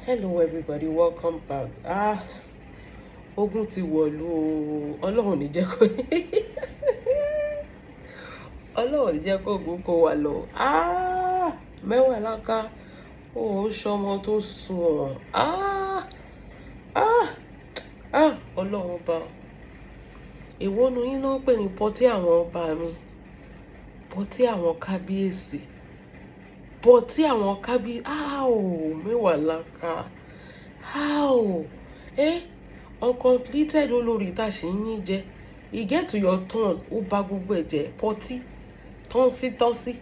Hello everybody, welcome back. Ogun ti wọ̀lú o. Ọlọ́run ní jẹ́ kó Ọlọ́run ní jẹ́ kó ogun kó wà lọ. Mẹ́wàá láká. Ó ṣọmọ tó sùn. Ọlọ́run ọba. Èwo nu yín náà pè ní pọtí àwọn ọba mi. Pọtí àwọn kábíyèsí. Pọtí àwọn mẹ́wàá láká. How? Uncompleted Olori tá ṣe yín jẹ. You get to your turn, ó bà gbogbo ẹ̀ jẹ́. Pọtí tọ́sí.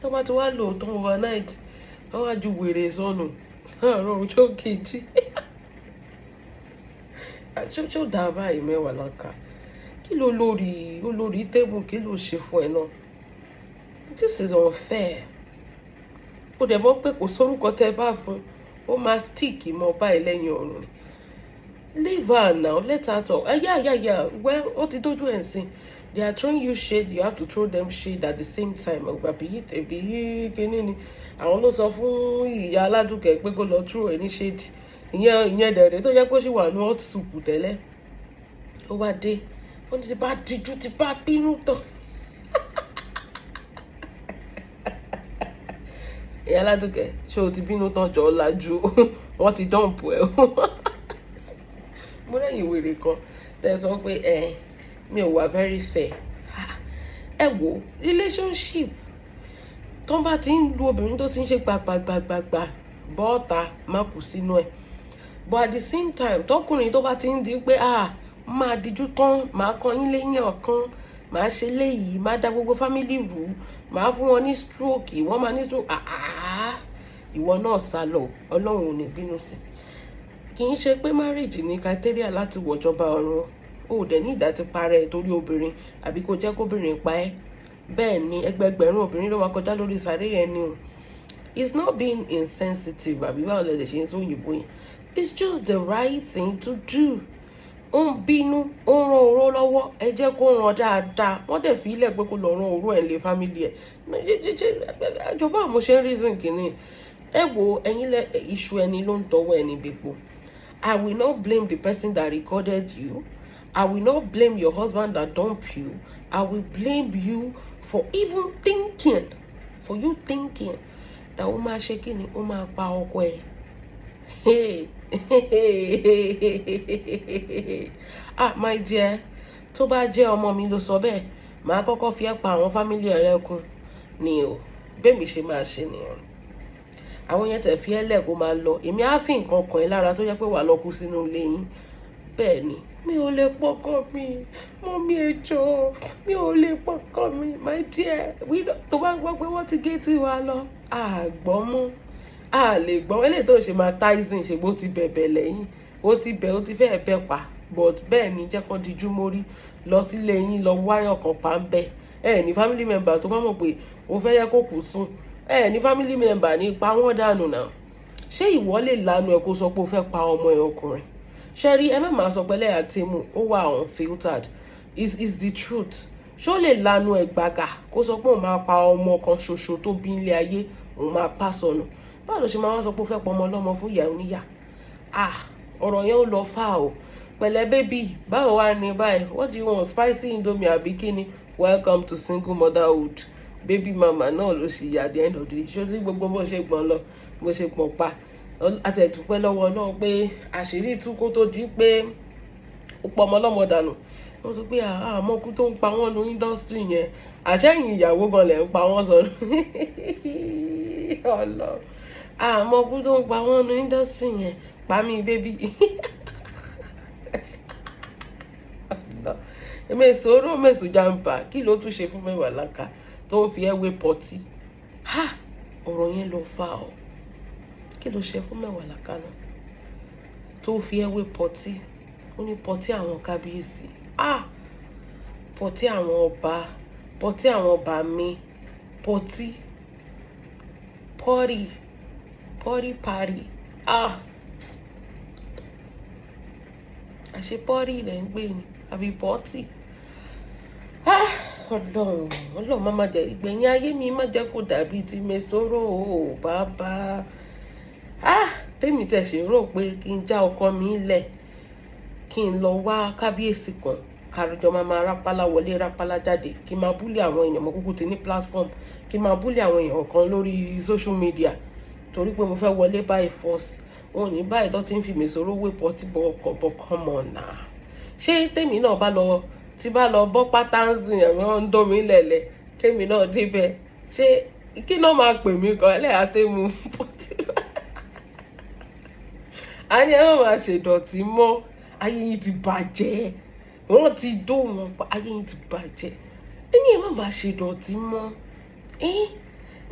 Tó bá ti wá lò tán overnight, wọ́n wá ju wèrè sọnù. Àárọ̀ ọjọ́ kejì. Ṣó dáa báyìí mẹ́wàá láká. Kí ló olórí tébù kí ló ṣe fún ẹ náà? This is unfair. Ó dẹ̀ mọ̀ pé kò sórúkọ tẹ́ bá fún, ó máa stick mọ́ báyìí lẹ́yìn ọ̀run. Leave her now, let her talk. Yeah. Well, ó ti dójú ẹ̀ sìn. They are throwing you shade, you have to throw them shade at the same time. Àbí kíní ni. Àwọn ló sọ fún ìyá Aládùkẹ́ pé kó lọ throw ẹ ní shade. Ìyẹn dẹ̀rẹ̀ tó jẹ́ pé ó sì wà ní hot soup tẹ́lẹ̀. Ó wá dé. Wọ́n ti bá dijú ti bá bínú tán. Ìyá Aládùkẹ́, ṣé o ti bínú tán jọ lájú? Wọ́n ti dọ́ǹpù ẹ̀. Mo lẹ́yìn wèrè kan tẹ́ sọ pé mi ò wà very fair. Ẹ wo relationship tó bá ti ń lu obìnrin tó ti ń ṣe gbàgbàgbàgbà bọ́ọ̀ta má kù sínú ẹ̀. But at the same time tọkùnrin tó bá ti ń di pé máa dijú tán, máa kan yín lẹ́yìn ọ̀kan, máa ṣe léyìí, máa da gbogbo family rú, máa fún wọn ní stroke, wọ́n máa ní stroke. Ìwọ náà sá lọ, Ọlọ́run ò ní bínú sí. Kì í ṣe pé marriage ní criteria láti wọ̀jọba ọ̀run. O dẹ̀ ní ìdá ti parẹ́ torí obìnrin àbí kó jẹ́ kóbìnrin pa ẹ́. Bẹ́ẹ̀ ni ẹgbẹgbẹ̀rún obìnrin ló wá kọjá lórí sàréè yẹn ni o. It's not being insensitive àbí báwo lẹ lè ṣe ń sọ òyìnbó yẹn. It's just the right thing to do. Ó ń bínú, ó ń ran oró lọ́wọ́, ẹ jẹ́ kó ràn dáadáa. Wọ́n dẹ̀ fi ilẹ̀ pé kó lọ ran oró ẹ̀ lé family ẹ̀. Àjọba àmọ́ ṣe ń reason kìíní. Ẹ wo ẹ̀yin lẹ iṣu ẹni ló ń tọwọ́ ẹni bèpo. I will not blame the person that recorded you. I will not blame your husband that dumped you. I will blame you for even thinking. For you thinking that ó máa ṣe kíni, ó máa pa ọkọ ẹ̀. My dear, tó bá jẹ́ ọmọ mi ló sọ bẹ́ẹ̀, màá kọ́kọ́ fi ẹ́ pa àwọn family ẹ̀ lẹ́kún ni o. Bẹ́ẹ̀ mi ṣe máa ṣe nìyẹn. Àwọn yẹn tẹ̀ fi ẹ́ lẹ̀ kó máa lọ. Èmi á fi nǹkan kan ẹ lára tó jẹ́ pé wà lọ kú sínú ilé yín. Bẹ́ẹ̀ ni, mi ò lè pọkàn mi. Mọ́mí ẹ jọ̀ọ́, mi ò lè pọkàn mi. My dear, tó bá gbọ́ pé wọ́n ti gé tí wa lọ. Àgbọ́n mú. A lè gbọ́n. Eléyìí tó ṣe máa Tyson ṣe bó ti bẹ̀bẹ̀ lẹ́yìn. Ó ti fẹ́ bẹ̀ pa. But bẹ́ẹ̀ ni jẹ́ kó dijú mórí. Lọ sílé yín lọ wáyàn kan pa ń bẹ́. Ní family member tó bá mọ̀ pé ó fẹ́ yẹ kó kù sùn. Ní family member ní pa wọ́n dànù náà. Ṣé ìwọ lè lanu ẹ kó sọ pé ó fẹ́ pa ọmọ ẹ ọkùnrin? Ṣé rí ẹ má máa sọ pé lẹ́yà tèmù ó wà unfiltered. Is the truth. Ṣé ó lè lanu ẹ gbàgà kó sọ pé òun máa pa ọmọ kan ṣoṣo tó bí ilé ayé, òun máa pa sọnù? Báwo ló ṣe máa wá sọ pé ó fẹ́ pa ọmọ ọlọ́mọ fún ìyá oníyà? Ọ̀rọ̀ yẹn ó lọ fà o. Pẹ̀lẹ́ bébì, báwo wá ní báyìí? What do you want? Spicy indomie àbí kíni? Welcome to single motherhood. Baby mama náà ló ṣì yà at the end of the day. Ṣé tí gbogbo bó ṣe gbọ́n lọ, bó ṣe pọ̀ pa? Àtẹ̀tùpẹ́ lọ́wọ́ náà pé àṣírí tú kó tó di pé ó pọ̀ ọmọ ọlọ́mọ dànù. Wọ́n sọ pé àmọ́kú tó ń pa wọ́n ní industry yẹn. Àṣẹ́yìn ìyàwó gan lẹ̀ ń pa wọ́n sọ. Àmọ́kú tó ń pa wọ́n ní industry yẹn. Pa mí bébí. Èmèsòrò jàǹbá kí ló tún ṣe fún mẹ́wàá láká tó ń fi ẹwé pọtí. Ọ̀rọ̀ yẹn lọ fà o. Kí ló ṣe fún mẹ́wàá láká náà tó fi ẹwé pọtí? Ó ní pọtí àwọn kábíyèsí. Pọtí àwọn ọba, pọtí àwọn Baami, pọtí pọ́rí. Àṣẹ pọ́rí ilẹ̀ ń gbé ni àbí pọ́tì. Ọlọ́run má má jẹ́ ìgbẹ̀yìn ayé mi má jẹ́ kó dàbí ti Mesoro o bàbá. Tèmi tẹ̀ ṣe rò pé kí n já ọkọ mi lẹ̀ kí n lọ wá kábíyèsí kan kàròjọ máa rápálá wọlé rápálá jáde kí n máa búlì àwọn èèyàn mọ́ kúkú ti ní platform kí n máa búlì àwọn èèyàn kan lórí social media torí pé mo fẹ́ wọlé by force wọn ò ní báyìí tó ti ń fi Mesoro wé pọtí bọ ọkọ̀ bọ come on now. Ṣé tèmi náà bá lọ tí bá lọ bọ́ pátánsì ẹ̀rọ ń dó mi lẹ̀lẹ̀ kémi náà débẹ̀ ṣé kí náà máa pè mí kan ẹlẹ́yà tẹ́mu pọtí a ní ẹ má máa ṣèdọ̀tí mọ́ ayé yìí ti bàjẹ́ wọ́n ti dó wọn pa ayé yìí ti bàjẹ́ ẹni ẹ má máa ṣèdọ̀tí mọ́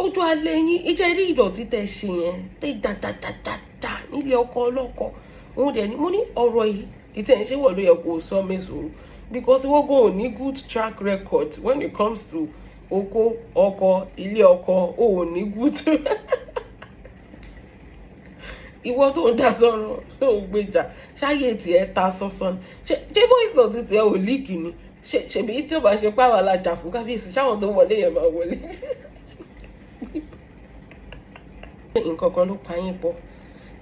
ojú alẹ́ yín ìjẹ́ rí ìdọ̀tí tẹ́ ṣe yẹn tẹ́ dàdàdàdà nílé ọkọ ọlọ́kọ òun dẹ̀ ni mo ní ọ̀rọ̀ yìí ìtẹ̀ ń ṣe wọ̀ ló yẹ kó sọ Mesoro because wọ́n go ní good track record when it comes to oko ọkọ ilé ọkọ ò ní good ìwọ tó ń dá sọ̀rọ̀ tó ń gbèjà ṣáyé tiẹ̀ ta sọ́sọ́ ni ṣé voice note tiẹ̀ ò líìkì ni ṣèbí tí ó bá ṣe pàwọ́ alájà fún kábíyèsí ṣáwọn tó wọlé yẹn máa wọlé. nǹkan kan ló pa yín pọ̀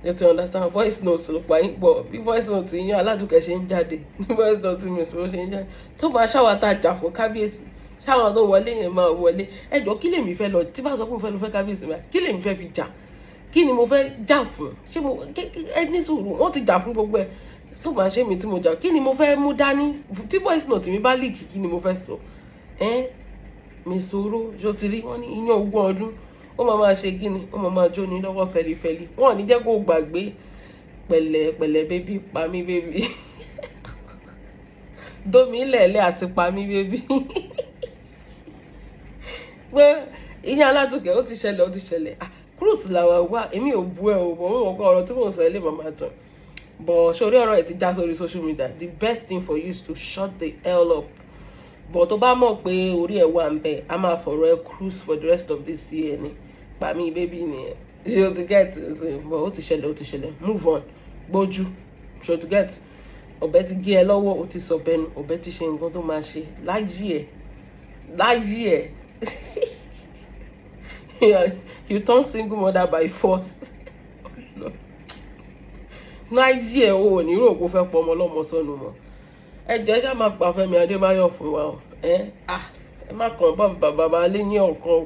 you to understand voice note ló pa yín pọ̀ bí voice note yín Aládùkẹ́ ṣe ń jáde bí voice note Mesoro ṣe ń jáde tó bá ṣáwọn àtàjà fún kábíyèsí ṣáwọn tó wọlé yẹn máa wọlé ẹjọ́ kí lèmi fẹ́ lọ tí bá sọ pé mo fẹ́ lọ fẹ́ kábíyèsí mi kí lèmi fẹ́ fi jà kí ni mo fẹ́ jà fún ṣé mo ẹni sùúrù wọ́n ti jà fún gbogbo ẹ̀ tó bá ṣe mi tí mo jà kí ni mo fẹ́ mú dání tí voice note mi bá leak kí ni mo fẹ́ sọ Mesoro ṣó ti rí wọ́n ní iyán ogún ọdún ó máa ṣe kí ni ó máa jó ní lọ́wọ́ fẹlifẹli wọn ò ní jẹ́ kó gbàgbé pẹ̀lẹ́ bébí pa mí bébí domi lẹ̀lẹ́ àti pa mí bébí pé ìyá Aládùkẹ́ ó ti ṣẹlẹ̀ cruise làwọn wá èmi ò bú ẹ ò bọ̀ wọn kọ ọ̀rọ̀ tí mò ń sọ ilé màmá tán but sórí ọ̀rọ̀ ẹ̀ ti já sórí social media the best thing for you is to shut the hell up but tó bá mọ̀ pé orí ẹ̀ wà ń bẹ̀ a máa fọ̀rọ̀ ẹ cruise for the rest of this year ni pa mí bébí nìyẹn ṣé o ti get but ó ti ṣẹlẹ̀ move on gbójú ṣé o ti get ọ̀bẹ ti gé ẹ lọ́wọ́ o ti sọ bẹ́nu ọ̀bẹ ti ṣe nǹkan tó máa ṣe láyé ẹ̀ you turn single mother by force láyé ẹ̀ o ò ní rò kó fẹ́ pọ̀ ọmọ ọlọ́mọ sọnù mọ́ ẹ jẹ́ ṣá máa pa Fẹ́mi Adébáyọ̀ fún wa o ẹ má kàn bàbá lé ní ọ̀kan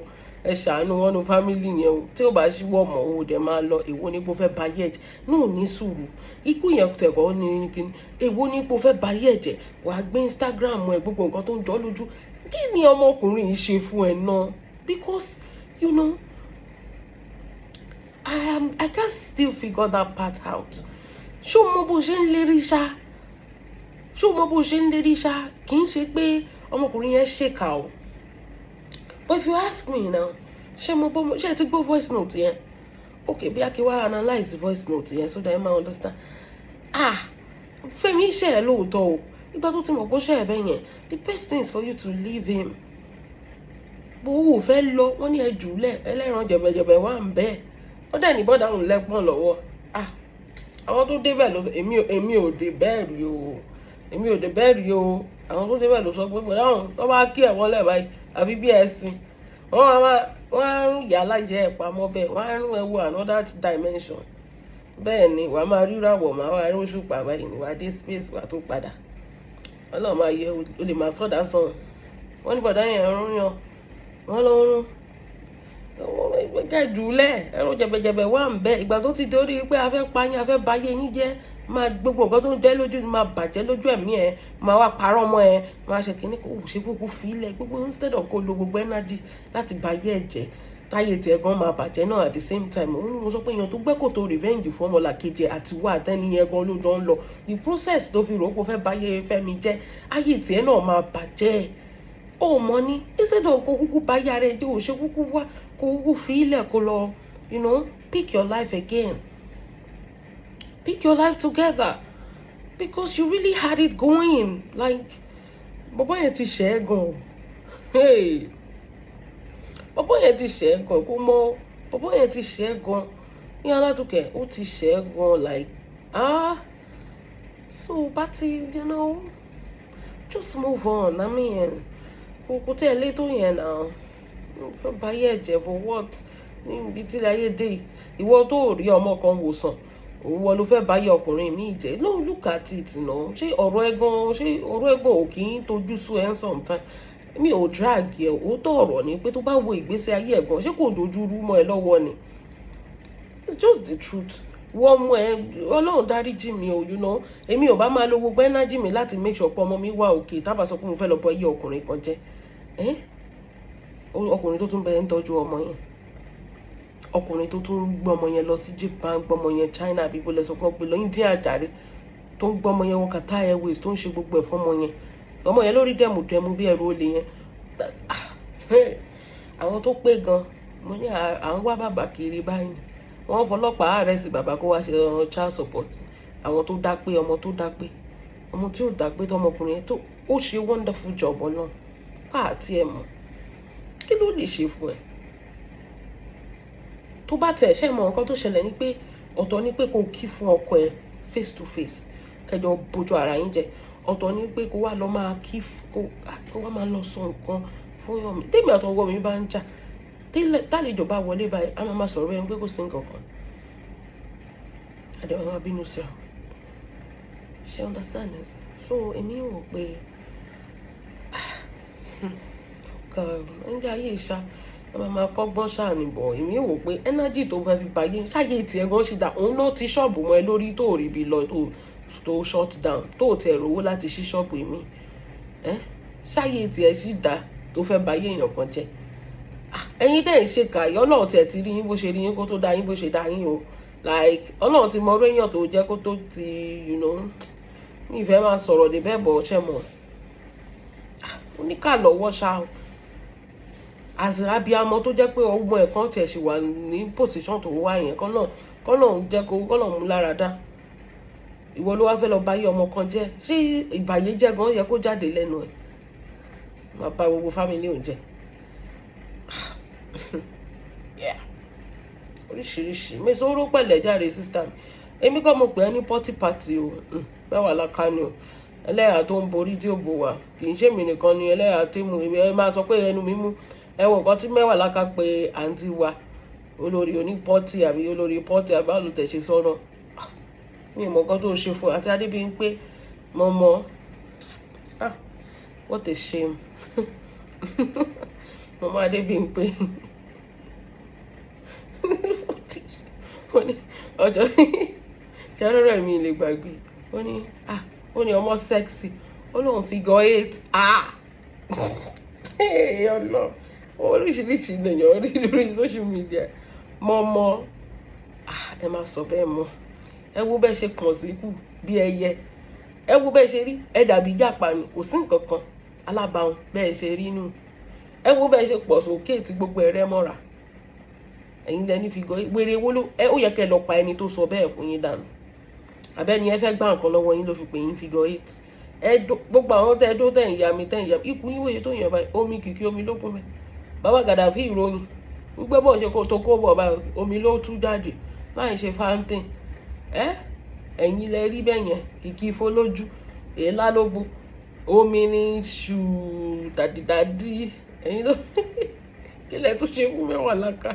ẹ ṣàánú wọn ní fámìlì yẹn o tí ó bá ṣíwọ́ mọ́ o dẹ̀ máa lọ èwo ní kó fẹ́ ba yẹ̀ jẹ́ náà ní sùúrù ikú yẹn tẹ̀kọ́ ní kíni èwo ní kó fẹ́ ba yẹ̀ jẹ́ wàá gbé Instagram ẹ gbogbo nǹkan tó ń jọ lójú kí ni ọmọkùnrin yìí ṣe fún ẹ náà because you know I can't still figure that part out ṣó mọ bó ṣe ń lérí ṣá kì í ṣe pé ọmọkùnrin yẹn ṣèkà o but if you ask me now ṣé ti gbọ́ voice note yẹn okay bí a kì í wá analyse voice note yẹn so that I might understand Fẹ́mi ṣe ẹ lóòótọ́ o ìgbà tó ti mọ̀ bó ṣe ẹ bẹ́ẹ̀ yẹn the best thing is for you to leave him bó o fẹ́ lọ wọ́n ní ẹ jùlẹ̀ ẹlẹ́ran jẹ̀bẹ̀jẹ̀bẹ̀ wà ń bẹ́ẹ̀ ó dẹ̀ ní bọ́dà ń lẹ́pọ̀n lọ́wọ́ àwọn tó débẹ̀ ló èmi ò dé bẹ́ẹ̀ rí o àwọn tó débẹ̀ ló sọ pé pẹ̀lú àwọn tó bá kí ẹ̀wọ́n lẹ̀ báyìí àfi bí ẹ̀sìn wọ́n á ń yà láyé ẹ̀ pamọ́ bẹ́ẹ̀ wọ́n á ń wo another dimension bẹ́ẹ̀ ni wàá máa ríra wọ̀ máa wá rí oṣù pàbá yìí ni wàá dé space wàá tó padà ọlọ́run máa yẹ o lè máa sọ́dà sàn wọ́n ní bọ̀dá yẹn rún yan wọ́n ló ń rún kẹjùlẹ̀ ẹ̀rọ jẹ̀bẹ̀jẹ̀bẹ̀ wà ń bẹ ìgbà tó ti dórí pé a fẹ́ pa yín a fẹ́ bà yé yín jẹ́ máa gbogbo nǹkan tó ń jẹ́ lójú máa bàjẹ́ lójú ẹ̀mí ẹ̀ máa wá parọ́ mọ́ ẹ máa ṣe kínní kó ṣe gbogbo fílẹ̀ gbogbo instead of kó lo gbogbo energy láti bà yé ẹ̀ jẹ́ táyé tiẹ̀ gan máa bàjẹ́ náà at the same time òun ni mo sọ pé èèyàn tó gbẹ́kò tó revenge fún ọmọlàkejì àti wà àtẹ́ni yẹn gan ló jọ ń lọ the process tó fi rò ó kó fẹ́ bà yé Fẹ́mi jẹ́ ayé tiẹ̀ náà máa bàjẹ́ ó mọ ní instead of kó kúkú bá yára ẹ jẹ́ ò ṣe kúkú wá kó kúkú fi ilẹ̀ kó lọ pick your life again pick your life together because you really had it going like bàbá yẹn ti ṣe é gan bàbá yẹn ti ṣe é gan kó mọ bàbá yẹn ti ṣe é gan ní Aládùkẹ́ ó ti ṣe é gan like so bá ti just move on I mean kò tẹ́ ẹ lé tó yẹn náà fẹ́ báyé ẹ̀jẹ̀ for what níbi tí láyé dé ìwọ tó rí ọmọ kan wòsàn òun ló fẹ́ báyé ọkùnrin mi jẹ́ no look at it náà ṣé ọ̀rọ̀ ẹ̀gbọ́n ò kì í tojú sú ẹ̀ sometimes mi ò drag ẹ̀ ó tọ̀ ọ̀rọ̀ ni pé tó bá wo ìgbésí ayé ẹ̀gbọ́n ṣé kò dojú rú mọ́ ẹ lọ́wọ́ ni it's just the truth wọ́n mú ẹ ọlọ́run dáríjì mi ò you know èmi ò bá máa lo gbogbo energy mi láti make sure pé ọmọ mi wà òkè tábà sọ pé mo fẹ́ lọ bọ iye ọkùnrin kan jẹ́ ọkùnrin tó tún bẹ̀rẹ̀ ń tọ́jú ọmọ yẹn ọkùnrin tó tún gbé ọmọ yẹn lọ sí Japan gbé ọmọ yẹn China àbí bó lẹ sọ pé gbé lọ India àjàre tó ń gbé ọmọ yẹn wọ Qatar Airways tó ń ṣe gbogbo ẹ̀ fọ́mọ yẹn lórí dẹ̀mùdẹ̀mù bí ẹ̀rọ olè yẹn àwọn tó pé gan mo ní à ń wá bàbá kiri báyìí wọ́n fọlọ́pàá àrẹ́sì bàbá kó wá ṣe child support àwọn tó dá pé ọmọ tí ò dá pé tọmọkùnrin yẹn tó ó ṣe wonderful job náà pààtì ẹ̀ mọ̀ kí ló lè ṣe fún ẹ tó bá tẹ̀ ṣe mọ̀ nǹkan tó ṣẹlẹ̀ ni pé ọ̀tọ̀ ni pé kó kí fún ọkọ ẹ face to face kẹjọ bójú ara yín jẹ ọ̀tọ̀ ni pé kó wá lọ máa kí kó wá máa lọ sọ nǹkan fún yàn mí tèmi àtọwọ́ mi bá ń jà tálejò bá wọlé báyìí a máa sọ̀rọ̀ bẹ́ẹ̀ pé kò sí nǹkan kan àdéhùn máa bínú sí ọ ṣe understand ẹ so èmi rò pé ẹnjẹ ayé ìṣá ẹ máa kọ́gbọ́n ṣàníbọ̀ èmi rò pé energy tó fẹ́ fi báyé ṣáàyè tiẹ̀ gan ṣì dá òun náà ti ṣọ́ọ̀bù mọ́ ẹ lórí tó rí bí lọ tó shut down tó tiẹ̀ rówó láti ṣí ṣọ́ọ̀bù mi ṣáàyè tiẹ̀ ṣì dá tó fẹ́ báyé èèyàn kan jẹ́ ẹ̀yin tẹ́ ń ṣe kàyọ́ ọlọ́run tiẹ̀ ti rí yín bó ṣe rí yín kó tó dá yín bó ṣe dá yín o like ọlọ́run ti mọ orí èèyàn tó jẹ́ kó tó ti ní ìfẹ́ máa sọ̀rọ̀ débẹ̀ bọ̀ ṣẹ́ mọ̀ oníkà lọ́wọ́ ṣá o àbíamọ tó jẹ́ pé ọgbọ́n ẹ̀kan tiẹ̀ ṣì wà ní position tó wá yẹn kọ́nà ń jẹ́ kọ́nà mú lára dá ìwọ ló wá fẹ́ lọ báyé ọmọ kan jẹ́ ṣé ìbàyéjẹ́ gan yẹ kó jáde lẹ́nu ẹ̀ máa bá gbogbo fámìlì òun jẹ́ oríṣiríṣi mẹ́sàn-án pẹ̀lẹ́ jáde sísá mi èmi kọ́ mo pè é ní pọ́tì pàtì o mẹ́wàá lákàánì o ẹlẹ́yà tó ń borí tí ó bò wá kì í ṣèmi nìkan ni ẹlẹ́yà tí mo ẹ máa sọ pé ẹnu mi mú ẹwọ nǹkan tí mẹ́wàá láká pé àǹtí wa olórí onípọ́tì àbí olórí pọ́tì àbáàlù tẹ̀sí sọ́nà mi ò mọ nǹkan tó ṣe fún àti Adébíyìnpé mo mọ what a shame mo mọ Adébíyìnpé ọjọ́ ṣàrọ̀rọ̀ mi lè gbàgbé ó ní ọmọ sexy ó lóun figure 8 ọlọ oríṣiríṣi lèèyàn rí lórí social media mọ́ ẹ máa sọ bẹ́ẹ̀ mọ́ ẹ wo bẹ́ẹ̀ ṣe kàn sí kù bí ẹyẹ ẹ wo bẹ́ẹ̀ ṣe rí ẹ dàbí jàpá ni kò sí nǹkan kan alábàáhùn bẹ́ẹ̀ ṣe rí nù ẹ wo bẹ́ẹ̀ ṣe pọ̀ sókè tí gbogbo ẹ̀rẹ́ mọ́ra ẹ̀yin lẹ́ni figure wèrè wo ló ó yẹ kẹ́ lọ pa ẹni tó sọ bẹ́ẹ̀ fún yín dànù àbẹ́ni ẹ fẹ́ gbá nǹkan lọ́wọ́ yín ló fi pè yín figure 8 gbogbo àwọn tẹ́ ń ya mi ikú yín wòye tó yàn báyìí omi kìkì omi lókun mẹ́ bàbá Gàdáfì ìròyìn gbogbo bọ̀ ṣe kó tó kó bọ̀ báyìí omi ló tú jáde láì ṣe fountain ẹ̀yin lẹ rí bẹ́ẹ̀ yẹn kìkì ìfọlójú èélá lógbó omi ní ṣù dàdídàdí ẹ̀yin ló kí lẹ tó ṣe fún mẹ́wàá láká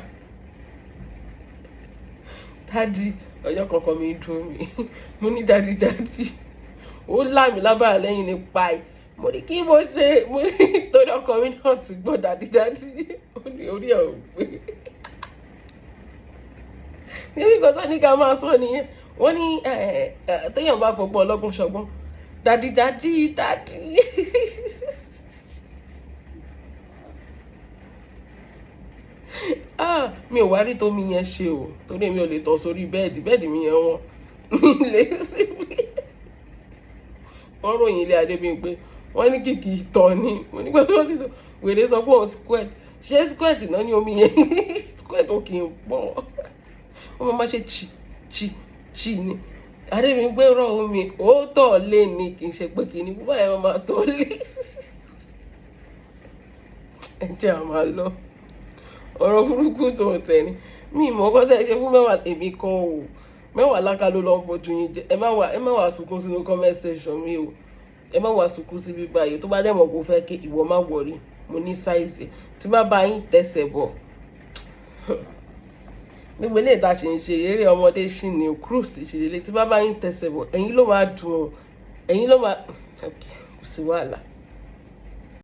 dádì ọjọ́ kankan mi dùn mí mo ní dádì ó láàmì lábàá lẹ́yìn ní páì mo ní kí mo ṣe mo ní torí ọkọ mi náà ti gbọ́ dádì ó ní orí ẹ̀ ò pé níbi kan tó ní ká máa sọ nìyẹn wọ́n ní téèyàn bá fọgbọ́n ọlọ́gbọ́n ṣọgbọ́n dádì mi ò wá rí tómi yẹn ṣe o torí mi ò lè tọ̀ sórí bẹ́ẹ̀dì mi yẹn wọ́n lè síbi wọ́n ròyìn ilé Adébíyìnpé wọ́n ní kìkì ìtọ̀ ni mo nígbà tó ti wèrè sọ pé òun squirt ṣé squirt náà ní omi yẹn squirt ò kì í pọ̀ wọ́n máa ṣe chi ni Adébíyìnpé rọ omi ó tọ̀ lé ní kì í ṣe pé kì í ní bó báyìí wọ́n máa tọ̀ lé ẹ jẹ́ àmà lọ ọ̀rọ̀ burúkú tó ń tẹ̀ ni mi ìmọ̀ ọkọ tẹ́ ẹ ṣe fún mẹ́wàá èmi kan o mẹ́wàá láká ló lọ́ ń bójú yín jẹ ẹ má wà sunkún sínú comment section mi o ẹ má wà sunkún sí bíbá yìí tó bá dẹ̀ mọ̀ kó fẹ́ ké ìwọ má wọrí mo ní sáìsì tí bá bá yín tẹsẹ̀ bọ̀ gbogbo ilé ìta ṣe ń ṣe eré ọmọdé ṣì ní cruise ṣe lélẹ̀ tí bá bá yín tẹsẹ̀ bọ̀ ẹ̀yin ló máa dùn ọ́ ẹ̀yin ló máa kò sí wàhálà.